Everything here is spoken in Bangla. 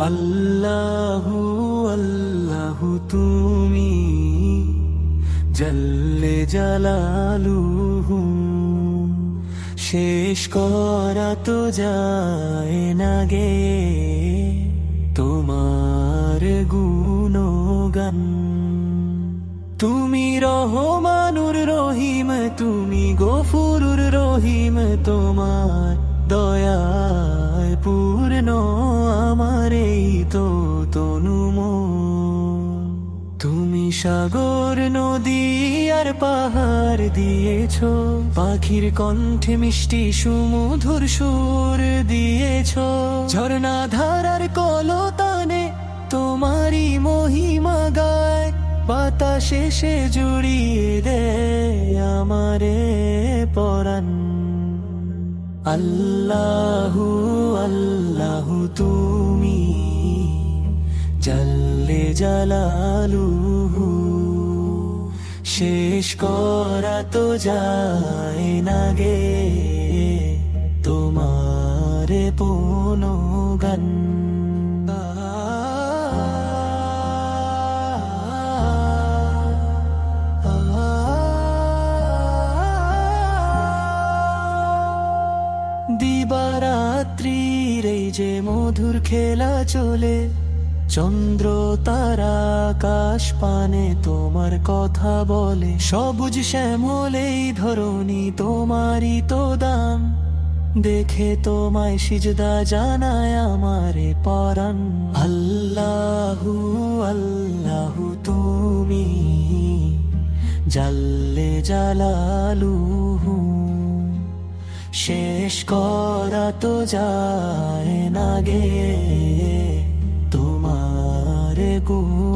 আল্লাহু আল্লাহু তুমি জল্লে জালালুহু, শেষ করা তো যায় না গে তোমার গুণগান। তুমি রহমানুর রহিম, তুমি গফুরুর রহিম, তোমার দয়ায় পূর্ণ আমার এই তো তনু মন। তুমি সাগর নদী আর পাহাড় দিয়েছ, পাখির কণ্ঠে মিষ্টি সুমধুর সুর দিয়েছ, ঝর্ণা ধারার কলতানে তোমারই মহিমা গায়, বাতাসে সে জুড়িয়ে দেয় আমারে পরাণ। আল্লাহু আল্লাহু তুমি জল্লে জালালুহু, শেষ করা তো যায় না গে তোমার গুণগান। দিবারাত্রির এই যে মধুর খেলা চলে, চন্দ্র তারা আকাশ পানে তোমার কথা বলে, সবুজ শ্যামল এই ধরণী তোমারই তো দান, দেখে তোমায় সিজদা জানায় আমারে পরাণ। আল্লাহু আল্লাহু তুমি জাল্লে জালালুহু, শেষ করা তো যায় না গে তোমার গুণ।